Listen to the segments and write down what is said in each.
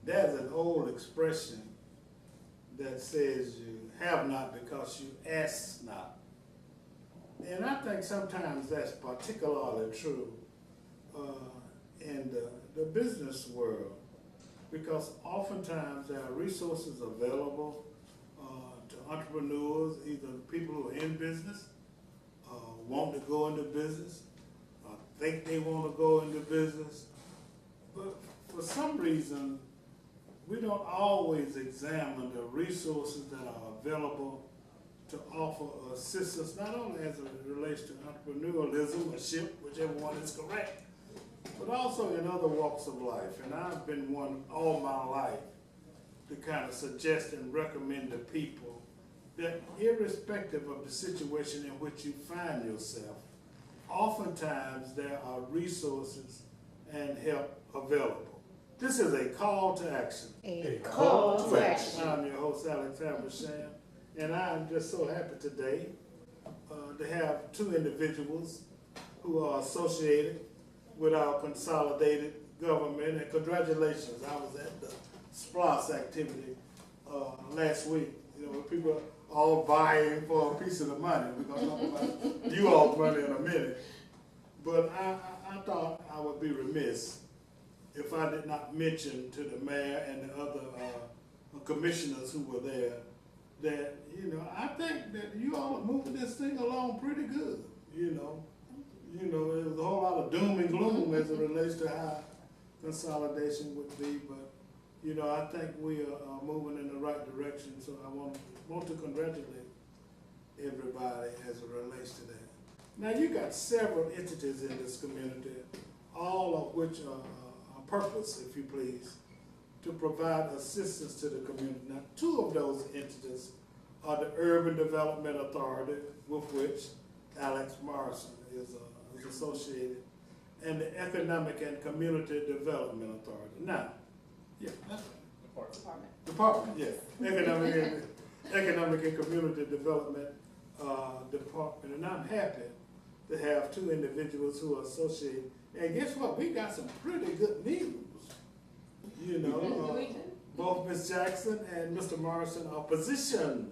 There's an old expression that says you have not because you ask not. And I think sometimes that's particularly true in the business world, because oftentimes there are resources available to entrepreneurs, either people who are in business, want to go into business, think they want to go into business, but for some reason we don't always examine the resources that are available to offer assistance, not only as it relates to entrepreneurialism or ship, whichever one is correct, but also in other walks of life. And I've been one all my life to kind of suggest and recommend to people that irrespective of the situation in which you find yourself, oftentimes there are resources and help available. This is a call to action. A call to action. I'm your host, Alex Habersham, and I'm just so happy today to have two individuals who are associated with our consolidated government. And congratulations, I was at the SPLOS activity last week. You know, where people are all vying for a piece of the money. We're going to talk about you all's money in a minute. But I thought I would be remiss if I did not mention to the mayor and the other commissioners who were there that, you know, I think that you all are moving this thing along pretty good. You know, there was a whole lot of doom and gloom as it relates to how consolidation would be, but you know, I think we are moving in the right direction. So I want to congratulate everybody as it relates to that. Now you got several entities in this community, all of which are purpose, if you please, to provide assistance to the community. Now, two of those entities are the Urban Development Authority, with which Alex Morrison is associated, and the Economic and Community Development Authority. Now, yeah, that's right. Department, yeah. Economic and Community Development Department. And I'm happy to have two individuals who are associated. And guess what? We got some pretty good news. You know, both Ms. Jackson and Mr. Morrison are positioned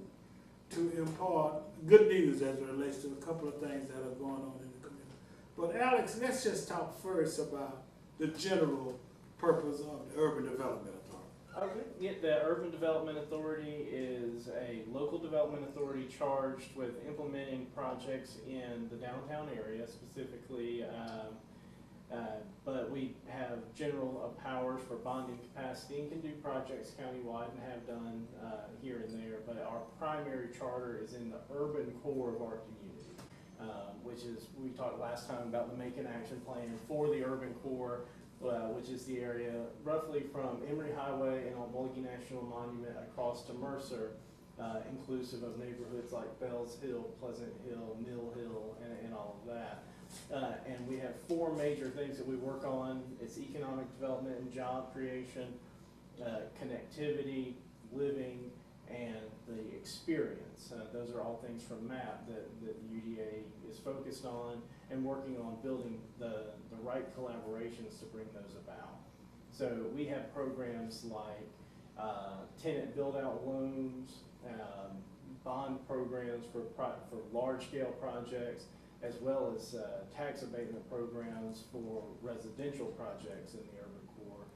to impart good news as it relates to a couple of things that are going on in the community. But Alex, let's just talk first about the general purpose of the Urban Development Authority. Okay. Yeah, the Urban Development Authority is a local development authority charged with implementing projects in the downtown area, specifically. But we have general powers for bonding capacity and can do projects countywide and have done here and there. But our primary charter is in the urban core of our community, which is, we talked last time about the Macon action plan for the urban core, which is the area roughly from Emory Highway and Mulligan National Monument across to Mercer, inclusive of neighborhoods like Bells Hill, Pleasant Hill, Mill Hill, and all of that. And we have four major things that we work on. It's economic development and job creation, connectivity, living, and the experience. Those are all things from MAP that the UDA is focused on and working on building the right collaborations to bring those about. So we have programs like tenant build-out loans, bond programs for large-scale projects, as well as tax abatement programs for residential projects in the urban core.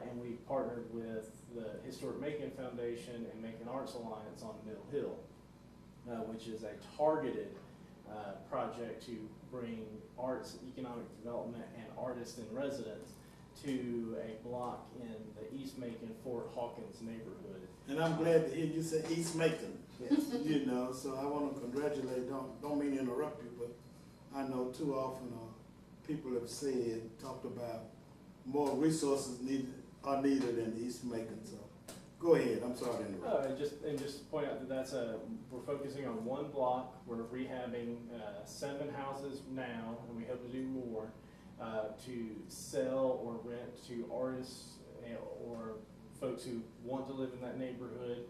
And we partnered with the Historic Macon Foundation and Macon Arts Alliance on Mill Hill, which is a targeted project to bring arts, economic development, and artists in residence to a block in the East Macon, Fort Hawkins neighborhood. And I'm glad to hear you say East Macon. Yes. You know, so I want to congratulate, don't mean to interrupt you, but I know too often people have talked about more resources are needed in East Macon. So go ahead, I'm sorry to interrupt. And just to point out that we're focusing on one block. We're rehabbing 7 houses now, and we hope to do more to sell or rent to artists or folks who want to live in that neighborhood,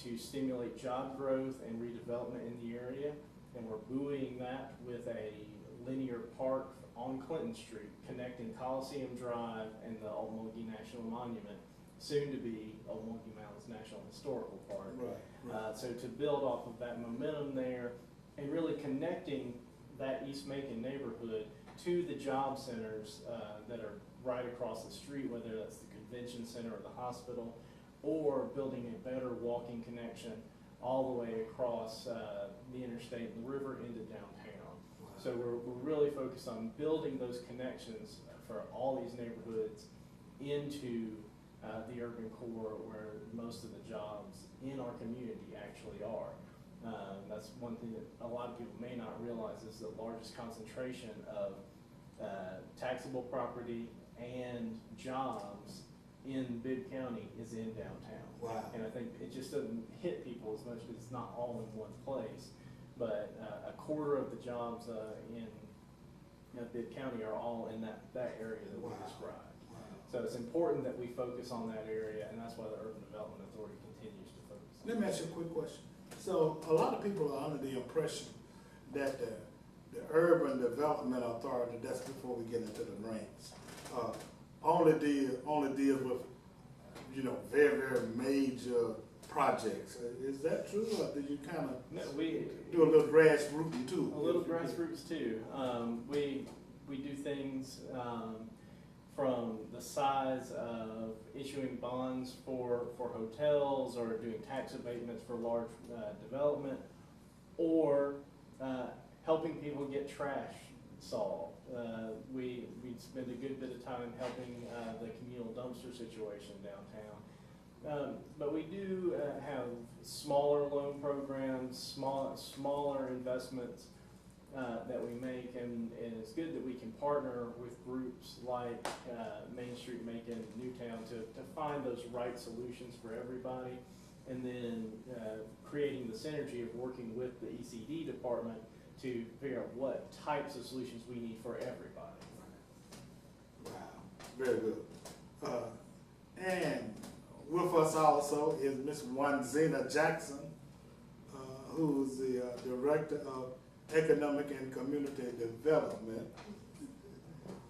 to stimulate job growth and redevelopment in the area. And we're buoying that with a linear park on Clinton Street, connecting Coliseum Drive and the Old Monkey National Monument, soon to be Old Monkey Mountains National Historical Park. Right. So to build off of that momentum there and really connecting that East Macon neighborhood to the job centers that are right across the street, whether that's the convention center or the hospital, or building a better walking connection all the way across the interstate and the river into downtown. Wow. So we're really focused on building those connections for all these neighborhoods into the urban core where most of the jobs in our community actually are. That's one thing that a lot of people may not realize is the largest concentration of taxable property and jobs in Bibb County is in downtown. Wow. And I think it just doesn't hit people as much because it's not all in one place. But a quarter of the jobs in Bibb County are all in that area that we described. Wow. So it's important that we focus on that area, and that's why the Urban Development Authority continues to focus on it. Let me ask you a quick question. So a lot of people are under the impression that the Urban Development Authority, that's before we get into the ranks, only deals with, very, very major projects. Is that true, or do you kind of No, we do a little grassroots too? a little grassroots too. We do things from the size of issuing bonds for hotels or doing tax abatements for large development, or helping people get trash solved. We spend a good bit of time helping the communal dumpster situation downtown. But we do have smaller loan programs, smaller investments that we make, and it's good that we can partner with groups like Main Street Macon, Newtown to find those right solutions for everybody, and then creating the synergy of working with the ECD department to figure out what types of solutions we need for everybody. Wow, very good. And with us also is Ms. Wanzina Jackson, who's the Director of Economic and Community Development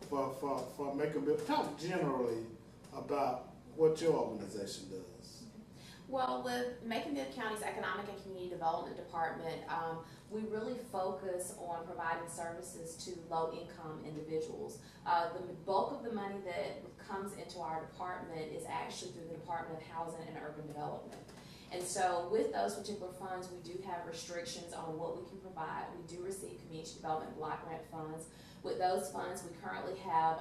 for Macon. Talk generally about what your organization does. Well, with Macon-Bibb County's Economic and Community Development Department, we really focus on providing services to low-income individuals. The bulk of the money that comes into our department is actually through the Department of Housing and Urban Development. And so with those particular funds, we do have restrictions on what we can provide. We do receive community development block grant funds. With those funds, we currently have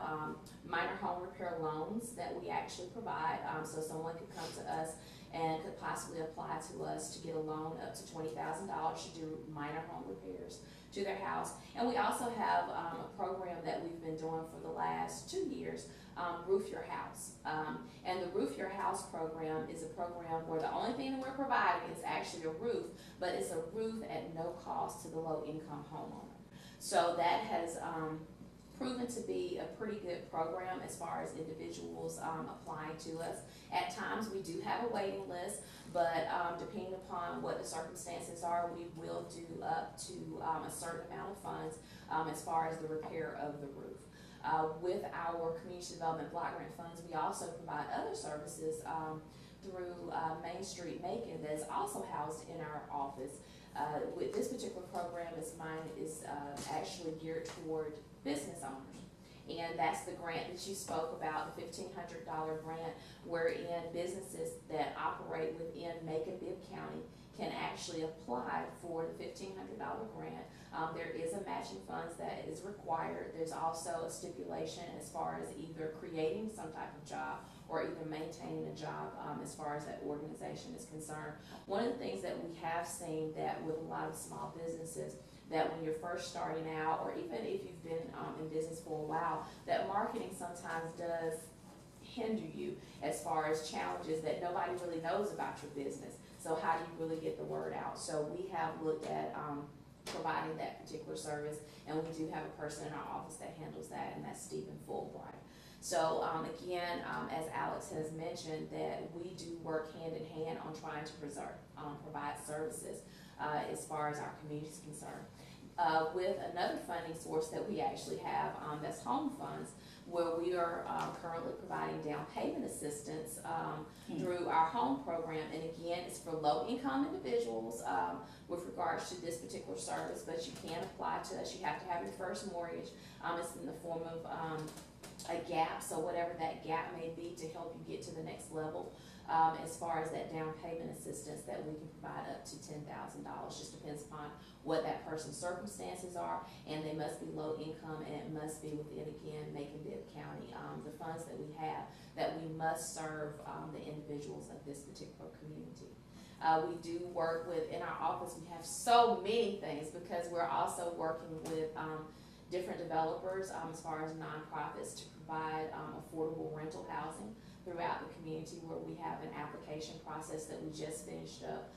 minor home repair loans that we actually provide. So someone could come to us and could possibly apply to us to get a loan up to $20,000 to do minor home repairs to their house. And we also have a program that we've been doing for the last 2 years, Roof Your House. And the Roof Your House program is a program where the only thing that we're providing is actually a roof, but it's a roof at no cost to the low-income homeowner. So that has proven to be a pretty good program as far as individuals applying to us. At times we do have a waiting list, but depending upon what the circumstances are, we will do up to a certain amount of funds as far as the repair of the roof. With our community development block grant funds, we also provide other services through Main Street Macon that is also housed in our office. With this particular program, mine is actually geared toward business owners. And that's the grant that you spoke about, the $1,500 grant, wherein businesses that operate within Macon-Bibb County can actually apply for the $1,500 grant. There is a matching funds that is required. There's also a stipulation as far as either creating some type of job or either maintaining a job as far as that organization is concerned. One of the things that we have seen that with a lot of small businesses, that when you're first starting out, or even if you've been in business for a while, that marketing sometimes does hinder you as far as challenges that nobody really knows about your business. So how do you really get the word out? So we have looked at providing that particular service, and we do have a person in our office that handles that, and that's Stephen Fulbright. So again, as Alex has mentioned, that we do work hand in hand on trying to provide services as far as our community is concerned. with another funding source that we actually have, that's home funds, where we are currently providing down payment assistance through our home program. And again, it's for low-income individuals with regards to this particular service, but you can apply to us. You have to have your first mortgage. It's in the form of a gap, so whatever that gap may be to help you get to the next level. As far as that down payment assistance that we can provide up to $10,000, just depends upon what that person's circumstances are, and they must be low income, and it must be within, again, Macon-Bibb County, the funds that we have, that we must serve the individuals of this particular community. We do work with, in our office, we have so many things because we're also working with different developers as far as nonprofits to provide affordable rental housing throughout the community, where we have an application process that we just finished up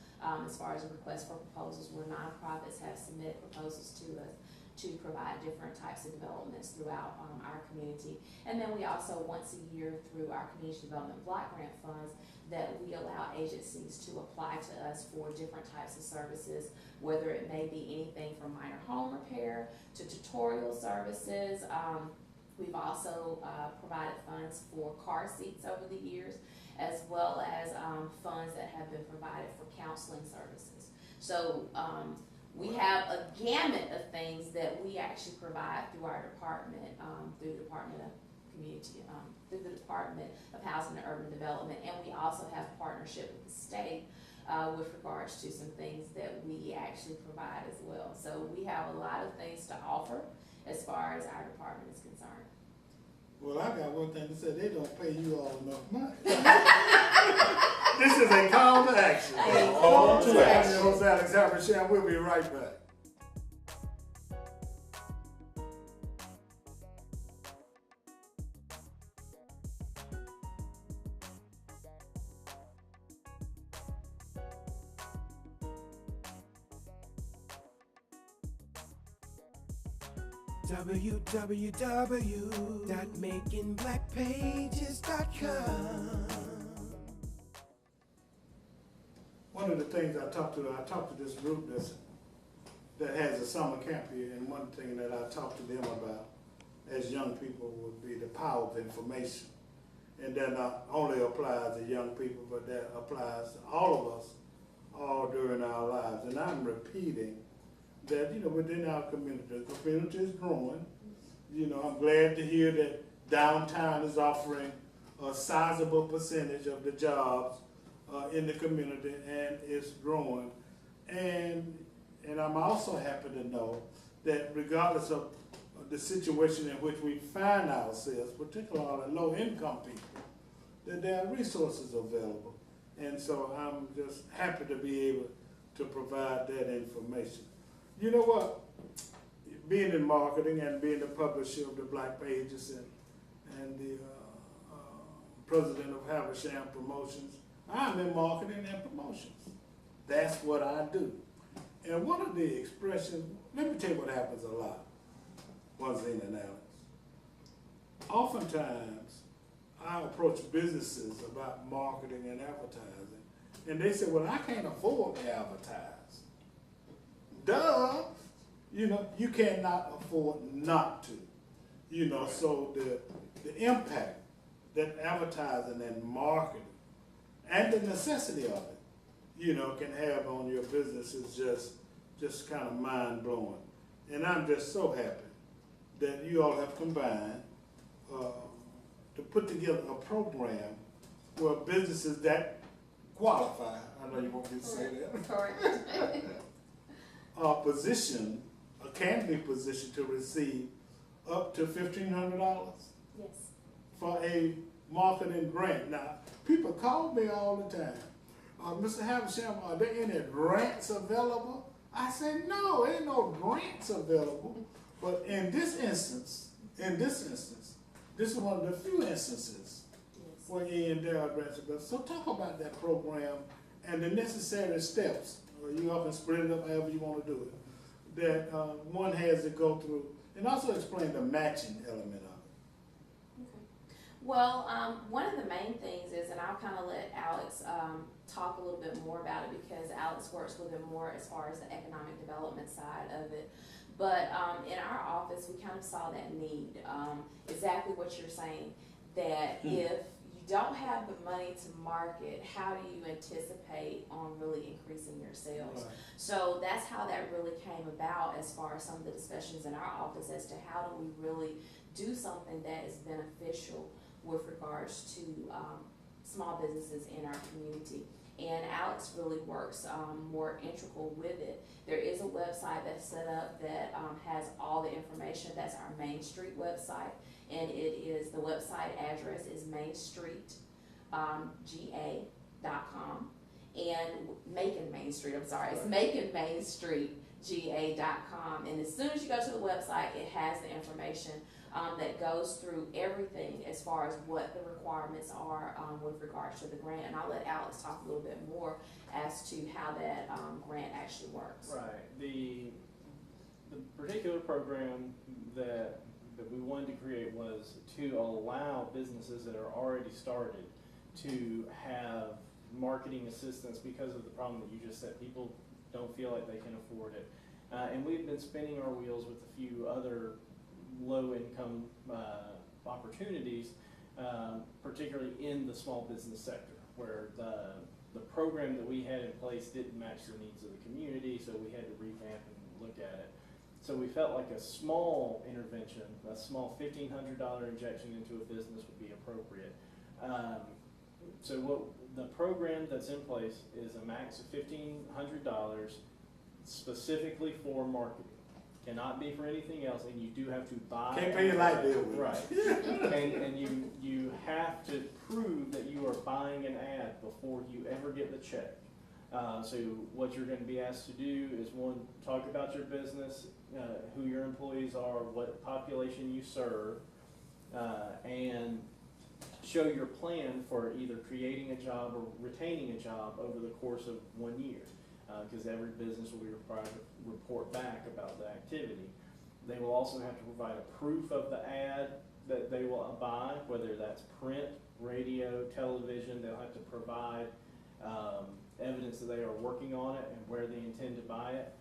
as far as a request for proposals, where nonprofits have submitted proposals to us to provide different types of developments throughout our community. And then we also, once a year, through our community development block grant funds, that we allow agencies to apply to us for different types of services, whether it may be anything from minor home repair to tutorial services. We've also provided funds for car seats over the years, as well as funds that have been provided for counseling services. So we have a gamut of things that we actually provide through our department, through the Department of Community, through the Department of Housing and Urban Development, and we also have partnership with the state with regards to some things that we actually provide as well. So we have a lot of things to offer as far as our department is concerned. Well, I got one thing to say, they don't pay you all enough money. This is a call to action. Call to action. I'm your host, Alex Haversham. We'll be right back. www.makingblackpages.com. One of the things I talked to this group that has a summer camp here, and one thing that I talked to them about as young people would be the power of information. And that not only applies to young people, but that applies to all of us, all during our lives. And I'm repeating that, within our community, the community is growing. I'm glad to hear that downtown is offering a sizable percentage of the jobs in the community, and it's growing. And I'm also happy to know that regardless of the situation in which we find ourselves, particularly low-income people, that there are resources available. And so I'm just happy to be able to provide that information. You know what? Being in marketing and being the publisher of the Black Pages and the president of Haversham Promotions, I'm in marketing and promotions. That's what I do. And one of the expressions, let me tell you what happens a lot, Wanzina and Alex. Oftentimes, I approach businesses about marketing and advertising, and they say, well, I can't afford to advertise. Duh! You cannot afford not to. So the impact that advertising and marketing and the necessity of it, can have on your business is just kind of mind-blowing. And I'm just so happy that you all have combined to put together a program where businesses that qualify, I know you want me to say that, Correct. are positioned, or can be positioned to receive up to $1,500 Yes. for a marketing grant. Now, people call me all the time. Mr. Haversham, are there any grants available? I say, no, ain't no grants available. But in this instance, this is one of the few instances where there are grants available. So talk about that program and the necessary steps, or you often split it up however you want to do it, that one has to go through, and also explain the matching element of it. Well, one of the main things is, and I'll kind of let Alex talk a little bit more about it, because Alex works with it more as far as the economic development side of it. But in our office, we kind of saw that need, exactly what you're saying, that if you don't have the money to market, how do you anticipate on really increasing your sales? Right. So that's how that really came about, as far as some of the discussions in our office as to how do we really do something that is beneficial with regards to small businesses in our community. And Alex really works more integral with it. There is a website that's set up that has all the information. That's our Main Street website, and it is, the website address is mainstreetga.com, and Macon Main Street, I'm sorry, it's Macon Main Street ga.com, and as soon as you go to the website, it has the information that goes through everything as far as what the requirements are with regards to the grant. And I'll let Alex talk a little bit more as to how that grant actually works. Right. The particular program that we wanted to create was to allow businesses that are already started to have marketing assistance because of the problem that you just said. People don't feel like they can afford it. And we've been spinning our wheels with a few other low-income opportunities, particularly in the small business sector, where the program that we had in place didn't match the needs of the community, so we had to revamp and look at it. So we felt like a small intervention, a small $1,500 injection into a business would be appropriate. So what the program that's in place is a max of $1,500 specifically for marketing. Cannot be for anything else, and you do have to buy. Can't pay your light bill with it. Right. and you have to prove that you are buying an ad before you ever get the check. So what you're going to be asked to do is, one, talk about your business, who your employees are, what population you serve, and show your plan for either creating a job or retaining a job over the course of 1 year. Because every business will be required to report back about the activity. They will also have to provide a proof of the ad that they will buy, whether that's print, radio, television. They'll have to provide evidence that they are working on it and where they intend to buy it,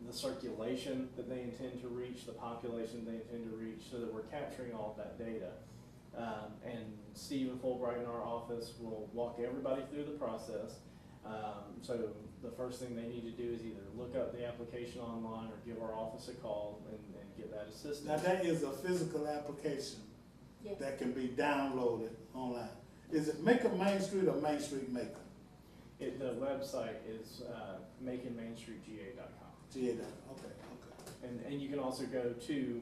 the circulation that they intend to reach, the population they intend to reach, so that we're capturing all of that data. And Stephen Fulbright in our office will walk everybody through the process. So the first thing they need to do is either look up the application online or give our office a call and get that assistance. Now that is a physical application Yes. that can be downloaded online. Is it Macon Main Street or Main Street Macon? The website is MaconMainStreetGA.com. GA, okay, okay. And you can also go to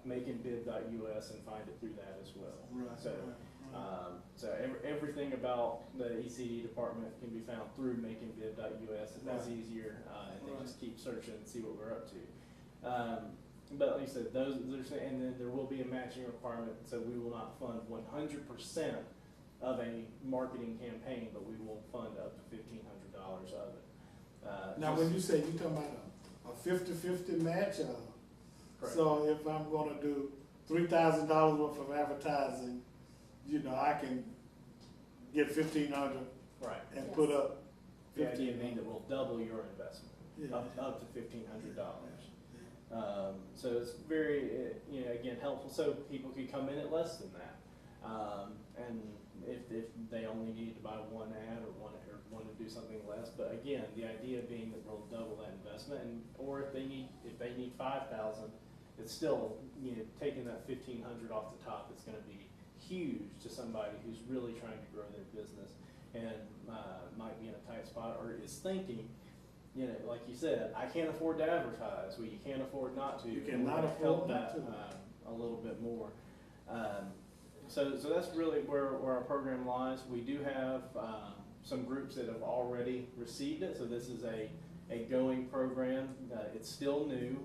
MaconBid.us and find it through that as well. Right, So, right, right. Everything about the ECD department can be found through MaconBid.us if that's Right. easier, and then Right. just keep searching and see what we're up to. But like I said, and then there will be a matching requirement, so we will not fund 100% of a marketing campaign, but we will fund up to $1,500 of it. Now, when you say, you talking about a 50-50 match, Correct. so if I'm gonna do $3,000 worth of advertising, you know, I can get 1,500 Right. and Yes. put up The idea being 1,500. that we'll double your investment, Yeah. up to $1,500. So it's very, again, helpful, so people could come in at less than that. And if they only need to buy one ad or want to do something less, but again, the idea being that we'll double that investment, or if they need 5,000, it's still, taking that 1,500 off the top, it's going to be huge to somebody who's really trying to grow their business and might be in a tight spot or is thinking, like you said, I can't afford to advertise. Well, you can't afford not to. You And cannot we're gonna afford help not that to. a little bit more. So that's really where our program lies. We do have some groups that have already received it. So this is a going program. It's still new,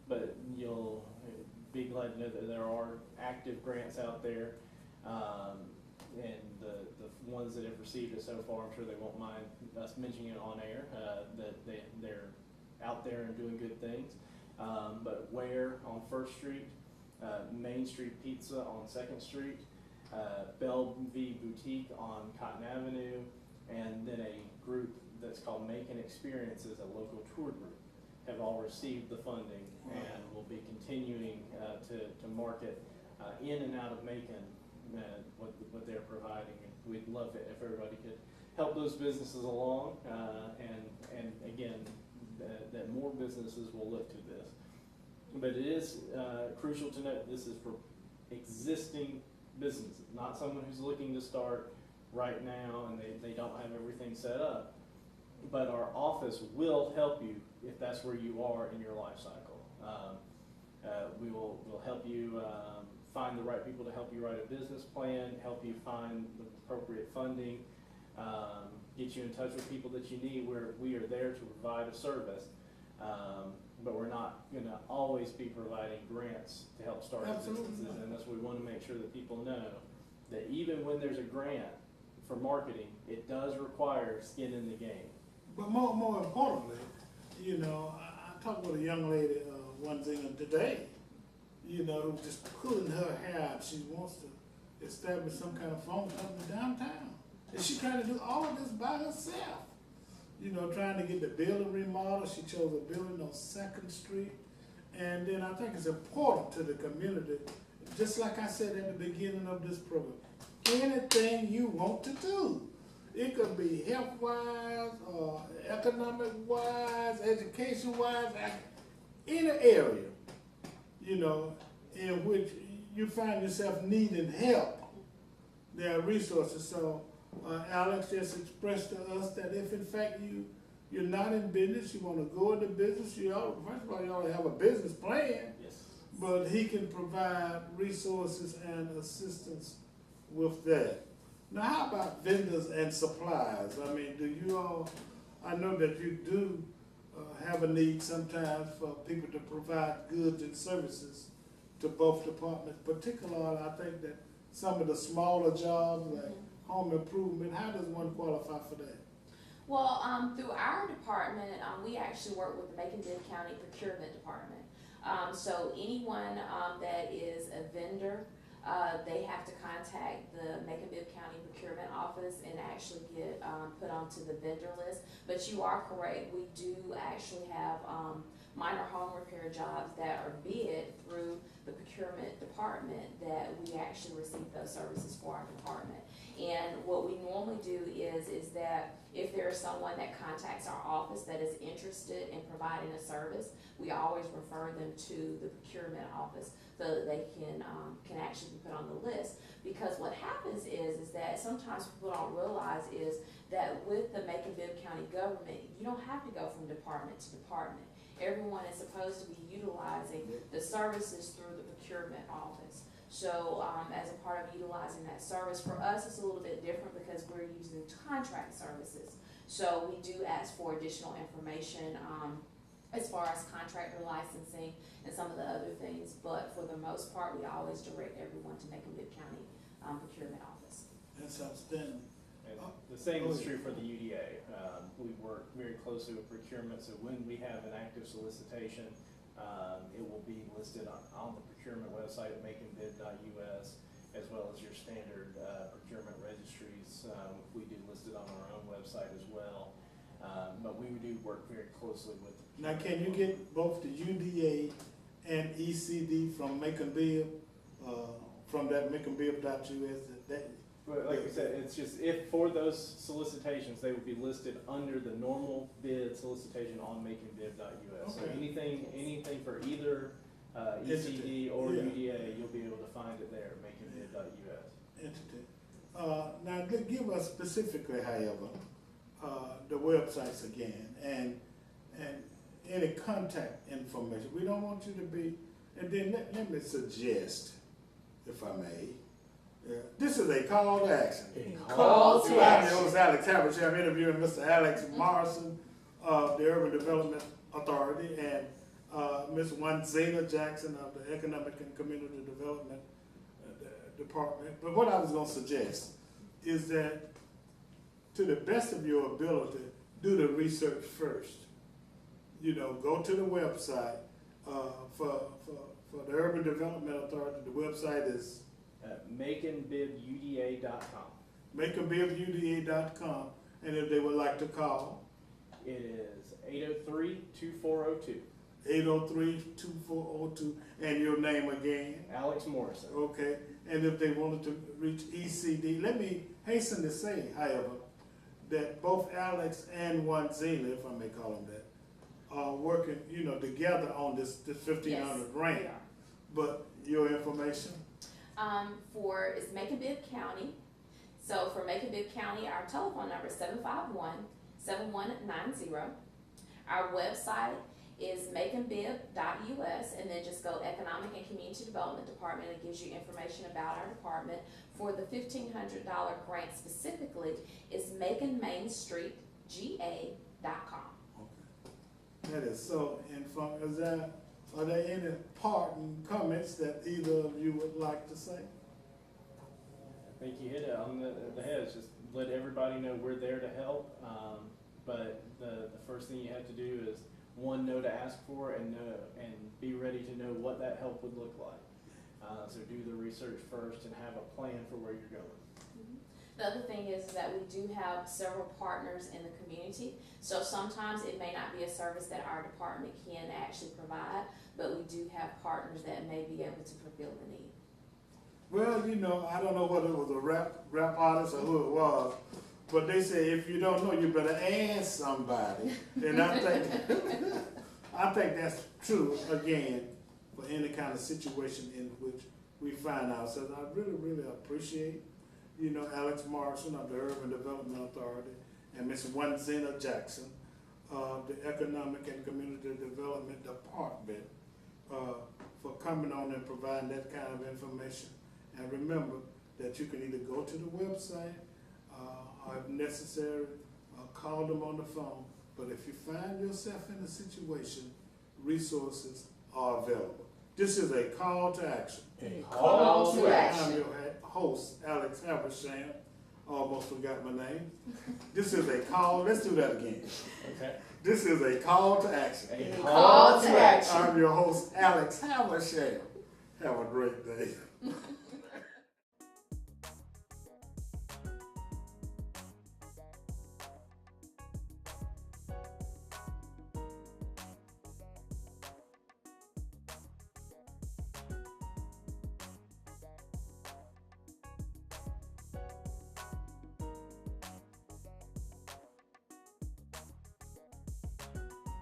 but you'll be glad to know that there are active grants out there. And the ones that have received it so far, I'm sure they won't mind us mentioning it on air, that they're out there and doing good things. But Ware on 1st Street, Main Street Pizza on 2nd Street, Bellevue Boutique on Cotton Avenue, and then a group that's called Macon Experiences, a local tour group, have all received the funding and will be continuing to market in and out of Macon what they're providing. And we'd love it if everybody could help those businesses along, and again, that more businesses will look to this. But it is crucial to note this is for existing businesses, not someone who's looking to start right now and they don't have everything set up. But our office will help you if that's where you are in your life cycle. We'll help you find the right people to help you write a business plan, help you find the appropriate funding, get you in touch with people that you need. We are there to provide a service, but we're not going to always be providing grants to help start businesses. And that's what we want to make sure that people know, that even when there's a grant for marketing, it does require skin in the game. But more importantly, you know, I talked with a young lady, Wanzina, today, you know, who's just pulling her hair out. She wants to establish some kind of phone company downtown. And she's trying to do all of this by herself. You know, trying to get the building remodeled. She chose a building on 2nd Street. And then I think it's important to the community, just like I said at the beginning of this program, anything you want to do. It could be health-wise, or economic-wise, education-wise, any area, you know, in which you find yourself needing help. There are resources. So Alex just expressed to us that if in fact you're not in business, you want to go into business, first of all, you ought to have a business plan. Yes. But he can provide resources and assistance with that. Now, how about vendors and suppliers? I mean, do you all, I know that you do have a need sometimes for people to provide goods and services to both departments, particularly I think that some of the smaller jobs like home improvement, how does one qualify for that? Well, through our department, we actually work with the Macon-Bibb County Procurement Department. So anyone that is a vendor, they have to contact the Macon-Bibb County Procurement Office and actually get put onto the vendor list. But you are correct, we do actually have minor home repair jobs that are bid through the procurement department that we actually receive those services for our department. And what we normally do is that if there is someone that contacts our office that is interested in providing a service, we always refer them to the procurement office so that they can actually be put on the list. Because what happens is that sometimes people don't realize is that with the Macon-Bibb County government, you don't have to go from department to department. Everyone is supposed to be utilizing the services through the procurement office. So as a part of utilizing that service, for us it's a little bit different because we're using contract services. So we do ask for additional information as far as contractor licensing and some of the other things, but for the most part we always direct everyone to Macon-Bibb County Procurement Office. That's outstanding. And the same is true for the UDA. We work very closely with procurement, so when we have an active solicitation, it will be listed on the procurement website at maconbid.us, as well as your standard procurement registries. We do list it on our own website as well. But we do work very closely with the Now, can you get both the UDA and ECD from Macon-Bibb, from that maconbid.us? But like we said, it's just if for those solicitations, they would be listed under the normal bid solicitation on maconbid.us. So Okay. anything for either ECD or UDA, you'll be able to find it there, maconbid.us. Entity. Now, give us specifically, however, the websites again and any contact information. We don't want you to be, and then let me suggest, if I may, this is a call to action. Call to action. My name is Alex Havers. I'm interviewing Mr. Alex Morrison of the Urban Development Authority and Ms. Wanzina Jackson of the Economic and Community Development Department. But what I was going to suggest is that to the best of your ability, do the research first. You know, go to the website for the Urban Development Authority. The website is maconbibUDA.com. maconbibUDA.com, and if they would like to call, It is 803-2402. 803-2402, and your name again? Alex Morrison. Okay, and if they wanted to reach ECD, let me hasten to say, however, that both Alex and Wanzina, if I may call them that, are working, together on this 1,500 grant. We are. But your information? It's Macon-Bibb County. So for Macon-Bibb County, our telephone number is 751-7190. Our website is maconbib.us, and then just go Economic and Community Development Department. It gives you information about our department. For the $1,500 grant specifically, it's maconmainstreetga.com. Okay. That is so informative. Are there any parting comments that either of you would like to say? I think you hit it on the head. It's just let everybody know we're there to help. But the first thing you have to do is, one, know to ask for, and be ready to know what that help would look like. So do the research first and have a plan for where you're going. The other thing is that we do have several partners in the community. So sometimes it may not be a service that our department can actually provide, but we do have partners that may be able to fulfill the need. Well, I don't know whether it was a rap artist or who it was, but they say if you don't know, you better ask somebody. And I think that's true, again, for any kind of situation in which we find ourselves. I really, really appreciate, Alex Morrison of the Urban Development Authority and Ms. Wanzina Jackson of the Economic and Community Development Department for coming on and providing that kind of information. And remember that you can either go to the website or if necessary, call them on the phone. But if you find yourself in a situation, resources are available. This is a call to action. A Call to action. I'm your host, Alex Habersham. Almost forgot my name. This is a call. Let's do that again. Okay. This is a call to action. A Call to action. I'm your host, Alex Habersham. Have a great day.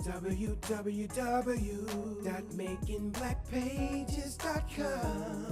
www.makingblackpages.com